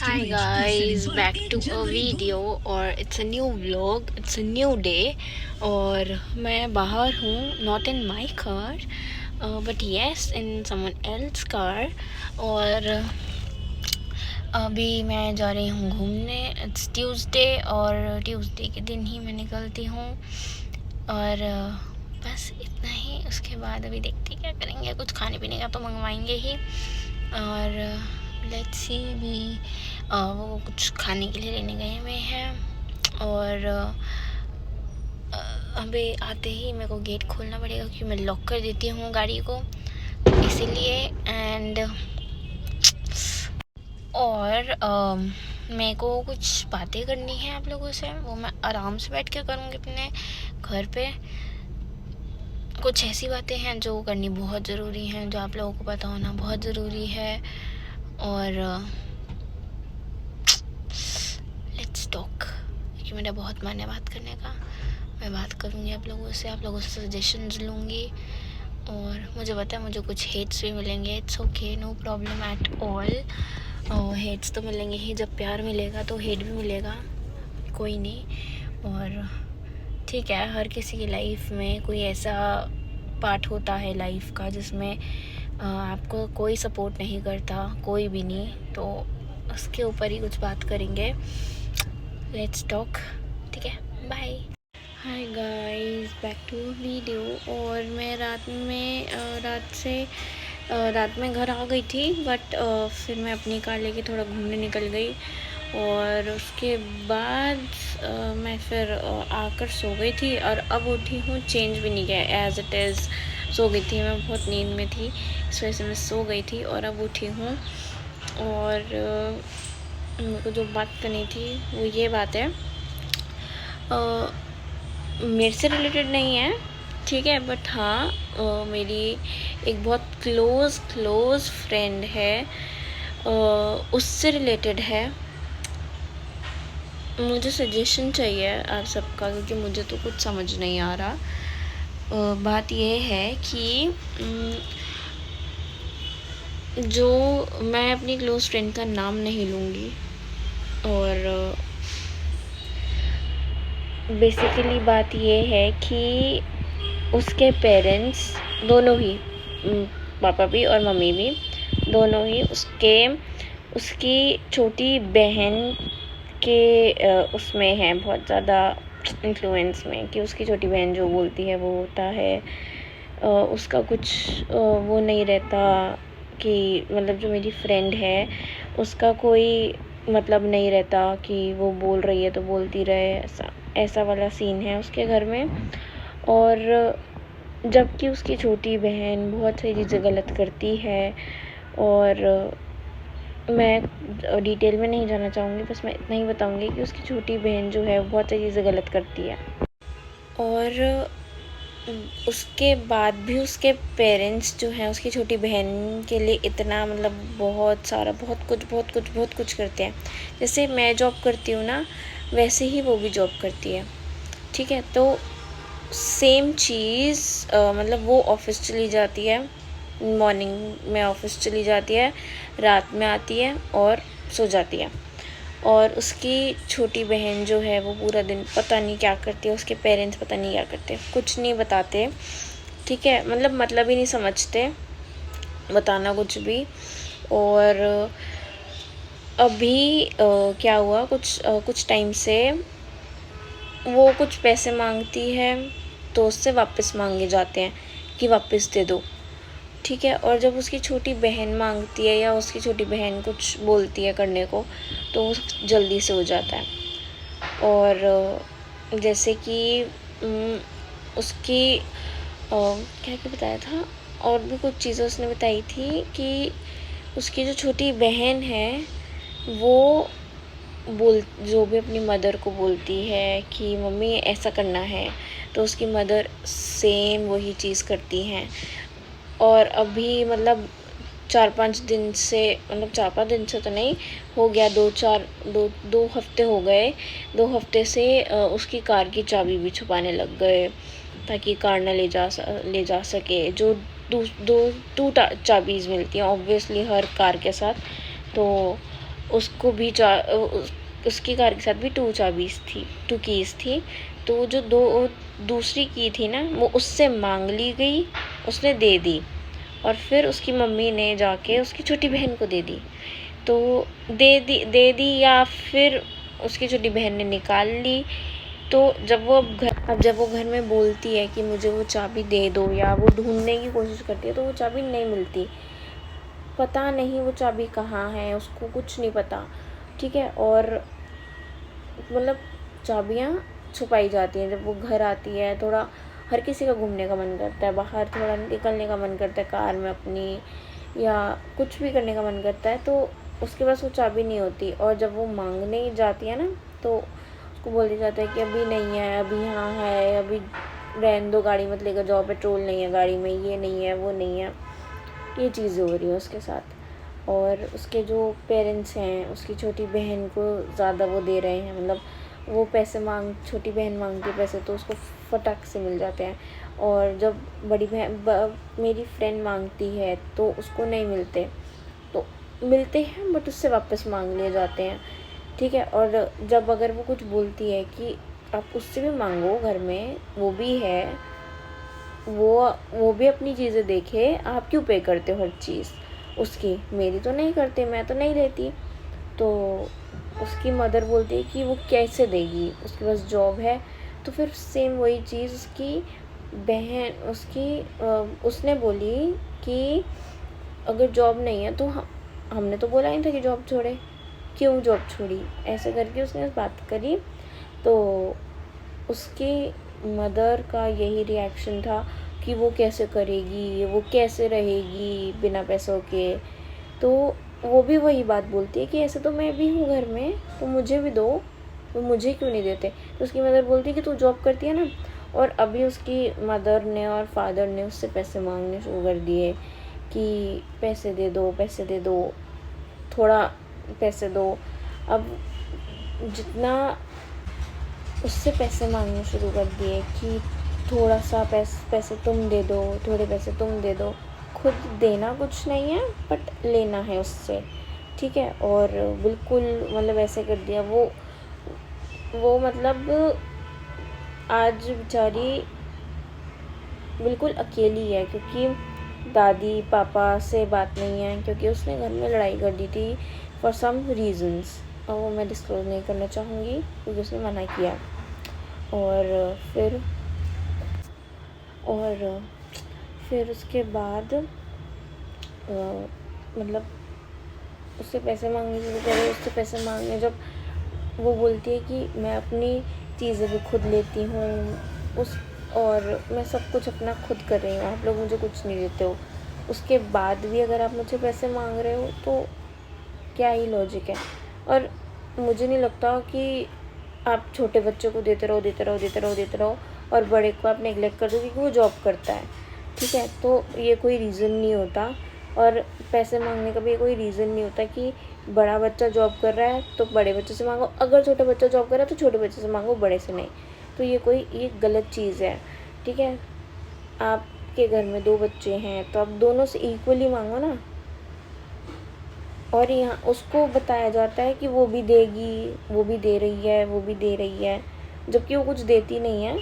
Hi guys, back to a video और it's a new vlog, it's a new day और मैं बाहर हूँ, not in my car but yes in someone else car और अभी मैं जा रही हूँ घूमने। it's Tuesday और Tuesday के दिन ही मैं निकलती हूँ और बस इतना ही। उसके बाद अभी देखते क्या करेंगे, कुछ खाने पीने का तो मंगवाएंगे ही और लेट्स सी भी वो कुछ खाने के लिए लेने गए हुए हैं और अभी आते ही मेरे को गेट खोलना पड़ेगा क्योंकि मैं लॉक कर देती हूँ गाड़ी को, इसीलिए। एंड और मेरे को कुछ बातें करनी है आप लोगों से, वो मैं आराम से बैठ के करूँगी अपने घर पे। कुछ ऐसी बातें हैं जो करनी बहुत ज़रूरी हैं, जो आप लोगों को पता होना बहुत ज़रूरी है। और लेट्स टॉक, क्योंकि मेरा बहुत मन है बात करने का। मैं बात करूँगी आप लोगों से सजेशंस लूँगी और मुझे पता है मुझे कुछ हेट्स भी मिलेंगे। It's okay, no problem at all. Hates तो मिलेंगे ही, जब प्यार मिलेगा तो हेट भी मिलेगा, कोई नहीं। और ठीक है, हर किसी की लाइफ में कोई ऐसा पार्ट होता है लाइफ का जिसमें आपको कोई सपोर्ट नहीं करता, कोई भी नहीं, तो उसके ऊपर ही कुछ बात करेंगे। लेट्स टॉक, ठीक है, bye. Hi guys, back to video. और मैं रात में घर आ गई थी, बट फिर मैं अपनी कार लेके थोड़ा घूमने निकल गई और उसके बाद मैं फिर आकर सो गई थी और अब उठी हूँ। चेंज भी नहीं किया, एज़ इट इज़ सो गई थी। मैं बहुत नींद में थी, इस वजह से मैं सो गई थी और अब उठी हूँ। और मेरे को जो बात करनी थी वो ये बात है, मेरे से रिलेटेड नहीं है, ठीक है, बट हाँ मेरी एक बहुत क्लोज़ फ्रेंड है, उससे रिलेटेड है। मुझे सजेशन चाहिए आप सबका, क्योंकि मुझे तो कुछ समझ नहीं आ रहा। बात ये है कि जो मैं अपनी क्लोज़ फ्रेंड का नाम नहीं लूँगी और बेसिकली बात ये है कि उसके पेरेंट्स दोनों ही, पापा भी और मम्मी भी, दोनों ही उसकी छोटी बहन के उसमें है, बहुत ज़्यादा इन्फ्लुएंस में, कि उसकी छोटी बहन जो बोलती है वो होता है। उसका कुछ वो नहीं रहता कि मतलब जो मेरी फ्रेंड है उसका कोई मतलब नहीं रहता कि वो बोल रही है तो बोलती रहे, ऐसा वाला सीन है उसके घर में। और जबकि उसकी छोटी बहन बहुत सारी चीज़ें गलत करती है और मैं डिटेल में नहीं जाना चाहूँगी, बस मैं इतना ही बताऊँगी कि उसकी छोटी बहन जो है बहुत सारी चीज़ें गलत करती है और उसके बाद भी उसके पेरेंट्स जो हैं उसकी छोटी बहन के लिए इतना मतलब बहुत कुछ करते हैं। जैसे मैं जॉब करती हूँ ना, वैसे ही वो भी जॉब करती है, ठीक है। तो सेम चीज़ मतलब वो ऑफ़िस चली जाती है, मॉर्निंग में ऑफ़िस चली जाती है, रात में आती है और सो जाती है। और उसकी छोटी बहन जो है वो पूरा दिन पता नहीं क्या करती है, उसके पेरेंट्स पता नहीं क्या करते, कुछ नहीं बताते, ठीक है, मतलब ही नहीं समझते बताना कुछ भी। और अभी क्या हुआ, कुछ टाइम से वो कुछ पैसे मांगती है तो उससे वापस मांगे जाते हैं कि वापस दे दो, ठीक है। और जब उसकी छोटी बहन मांगती है या उसकी छोटी बहन कुछ बोलती है करने को तो वो जल्दी से हो जाता है। और जैसे कि उसकी क्या क्या बताया था, और भी कुछ चीज़ें उसने बताई थी कि उसकी जो छोटी बहन है वो जो भी अपनी मदर को बोलती है कि मम्मी ऐसा करना है, तो उसकी मदर सेम वही चीज़ करती हैं। और अभी मतलब 4-5 दिन से, मतलब 4-5 दिन से तो नहीं, हो गया 2 हफ्ते हो गए, 2 हफ्ते से उसकी कार की चाबी भी छुपाने लग गए ताकि कार ना ले जा सके। जो टू चाबीज़ मिलती हैं ऑब्वियसली हर कार के साथ, तो उसको भी उसकी कार के साथ भी 2 कीज़ थी। तो जो दूसरी की थी ना, वो उससे मांग ली गई, उसने दे दी, और फिर उसकी मम्मी ने जाके उसकी छोटी बहन को दे दी। तो दे दी या फिर उसकी छोटी बहन ने निकाल ली। तो जब वो घर में बोलती है कि मुझे वो चाबी दे दो, या वो ढूंढने की कोशिश करती है, तो वो चाबी नहीं मिलती। पता नहीं वो चाबी कहाँ है, उसको कुछ नहीं पता, ठीक है। और मतलब चाबियाँ छुपाई जाती हैं। जब वो घर आती है, थोड़ा हर किसी का घूमने का मन करता है, बाहर थोड़ा निकलने का मन करता है कार में अपनी, या कुछ भी करने का मन करता है, तो उसके पास वो चाबी नहीं होती। और जब वो मांगने जाती है ना, तो उसको बोल दिया जाता है कि अभी नहीं है, अभी यहाँ है, अभी रहने दो, गाड़ी मत लेकर जाओ, पेट्रोल नहीं है गाड़ी में, ये नहीं है, वो नहीं है। ये चीज़ें हो रही है उसके साथ। और उसके जो पेरेंट्स हैं, उसकी छोटी बहन को ज़्यादा वो दे रहे हैं, मतलब वो पैसे छोटी बहन मांगती है पैसे, तो उसको फटाक से मिल जाते हैं। और जब बड़ी बहन मेरी फ्रेंड मांगती है तो उसको नहीं मिलते, तो मिलते हैं बट उससे वापस मांग लिए जाते हैं, ठीक है। और जब अगर वो कुछ बोलती है कि आप उससे भी मांगो, घर में वो भी है, वो भी अपनी चीज़ें देखे, आप क्यों पे करते हो हर चीज़ उसकी, मेरी तो नहीं करते, मैं तो नहीं लेती। तो उसकी मदर बोलती है कि वो कैसे देगी, उसके पास जॉब है। तो फिर सेम वही चीज़ उसकी बहन उसने बोली कि अगर जॉब नहीं है तो हमने तो बोला नहीं था कि जॉब छोड़े, क्यों जॉब छोड़ी, ऐसे करके उसने बात करी। तो उसकी मदर का यही रिएक्शन था कि वो कैसे करेगी, वो कैसे रहेगी बिना पैसों के। तो वो भी वही बात बोलती है कि ऐसे तो मैं भी हूँ घर में, तो मुझे भी दो, तो मुझे क्यों नहीं देते। तो उसकी मदर बोलती है कि तू जॉब करती है ना। और अभी उसकी मदर ने और फादर ने उससे पैसे मांगने शुरू कर दिए कि पैसे दे दो, पैसे दे दो, थोड़ा पैसे दो। अब जितना उससे पैसे मांगने शुरू कर दिए कि थोड़ा सा पैसे तुम दे दो, थोड़े पैसे तुम दे दो, खुद देना कुछ नहीं है बट लेना है उससे, ठीक है। और बिल्कुल मतलब ऐसे कर दिया वो मतलब आज बेचारी बिल्कुल अकेली है, क्योंकि दादी पापा से बात नहीं है, क्योंकि उसने घर में लड़ाई कर दी थी फॉर सम रीज़न्स, और वो मैं डिस्क्लोज़ नहीं करना चाहूँगी क्योंकि उसने मना किया। और फिर उसके बाद मतलब उससे पैसे मांगने शुरू करे। उससे पैसे मांगने जब वो बोलती है कि मैं अपनी चीज़ें भी खुद लेती हूँ, और मैं सब कुछ अपना खुद कर रही हूँ, आप लोग मुझे कुछ नहीं देते हो, उसके बाद भी अगर आप मुझे पैसे मांग रहे हो तो क्या ही लॉजिक है। और मुझे नहीं लगता कि आप छोटे बच्चे को देते रहो और बड़े को आप नेगलेक्ट कर दो क्योंकि वो जॉब करता है, ठीक है। तो ये कोई रीज़न नहीं होता, और पैसे मांगने का भी कोई रीज़न नहीं होता कि बड़ा बच्चा जॉब कर रहा है तो बड़े बच्चे से मांगो, अगर छोटा बच्चा जॉब कर रहा है तो छोटे बच्चे से मांगो, बड़े से नहीं। तो ये गलत चीज़ है, ठीक है। आपके घर में 2 बच्चे हैं तो आप दोनों से इक्वली मांगो ना। और यहाँ उसको बताया जाता है कि वो भी देगी, वो भी दे रही है, जबकि वो कुछ देती नहीं है।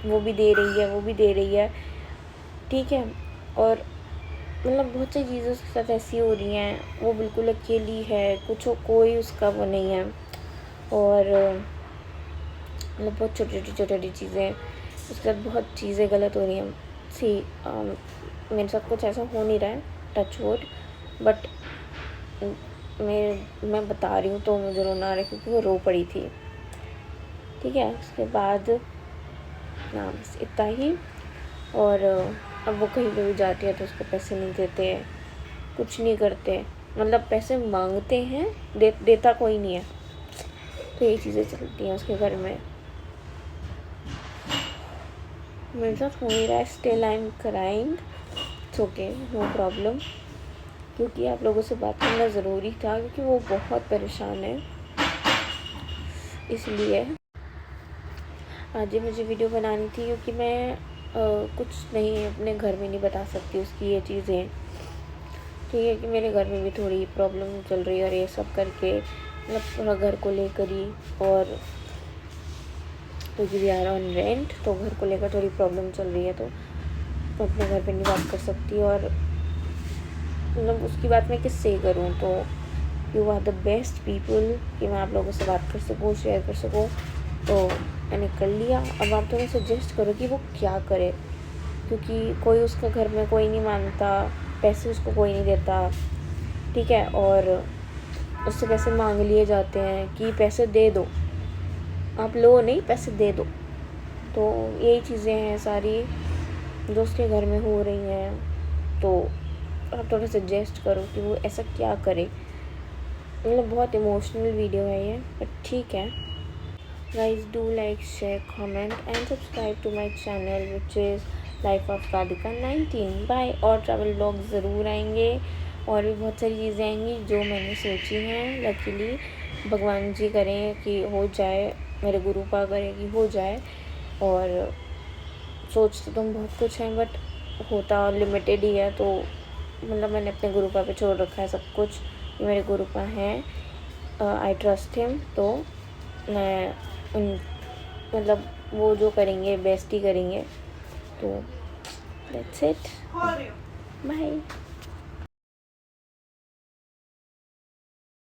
वो भी दे रही है, ठीक है। और मतलब बहुत सी चीज़ें उसके साथ ऐसी हो रही हैं, वो बिल्कुल अकेली है, कोई उसका वो नहीं है। और मतलब बहुत छोटी चीज़ें उसके साथ, बहुत चीज़ें गलत हो रही हैं। मेरे साथ कुछ ऐसा हो नहीं रहा है, टच वुड, बट मैं बता रही हूँ तो मुझे रोना आ रहा है क्योंकि वो रो पड़ी थी, ठीक है। उसके बाद ना बस इतना ही। और अब वो कहीं पे भी जाती है तो उसको पैसे नहीं देते, कुछ नहीं करते, मतलब पैसे मांगते हैं, देता कोई नहीं है। तो यही चीज़ें चलती हैं उसके घर में। मेरे साथ हो ही रहा है, still I am crying, it's okay, no problem, क्योंकि आप लोगों से बात करना ज़रूरी था, क्योंकि वो बहुत परेशान है, इसलिए आज ही मुझे वीडियो बनानी थी। क्योंकि मैं कुछ नहीं अपने घर में नहीं बता सकती उसकी ये चीज़ें, ठीक है, कि मेरे घर में भी थोड़ी प्रॉब्लम चल रही है और ये सब करके मतलब थोड़ा घर को लेकर ही, और क्योंकि वी आर ऑन रेंट, तो घर को लेकर थोड़ी प्रॉब्लम चल रही है, तो मैं अपने घर पे नहीं बात कर सकती, और मतलब उसकी बात मैं किससे ही करूँ। तो you are the best people कि मैं आप लोगों से बात कर सकूँ, शेयर कर सकूँ, तो मैंने कर लिया। अब आप थोड़ा सजेस्ट करो कि वो क्या करे, क्योंकि कोई उसका घर में कोई नहीं मानता, पैसे उसको कोई नहीं देता, ठीक है, और उससे पैसे मांग लिए जाते हैं कि पैसे दे दो, आप लो नहीं, पैसे दे दो। तो यही चीज़ें हैं सारी जो उसके घर में हो रही हैं, तो आप थोड़ा सजेस्ट करो कि वो ऐसा क्या करे। मतलब बहुत इमोशनल वीडियो है ये, बट ठीक है। Guys do like, share, comment and subscribe to my channel which is life of Radhika 19। Bye. और ट्रैवल ब्लॉग ज़रूर आएंगे, और भी बहुत सारी चीज़ें आएंगी जो मैंने सोची हैं। लकीली भगवान जी करें कि हो जाए, मेरे गुरु पा करें कि हो जाए। और सोचते तो हम बहुत कुछ हैं, बट होता और लिमिटेड ही है, तो मतलब मैंने अपने गुरुपा पे छोड़ रखा है सब कुछ। ये मेरे गुरुपा हैं, आई ट्रस्ट हिम, तो मैं उन मतलब वो जो करेंगे बेस्ट ही करेंगे। तो दैट्स इट, बाय।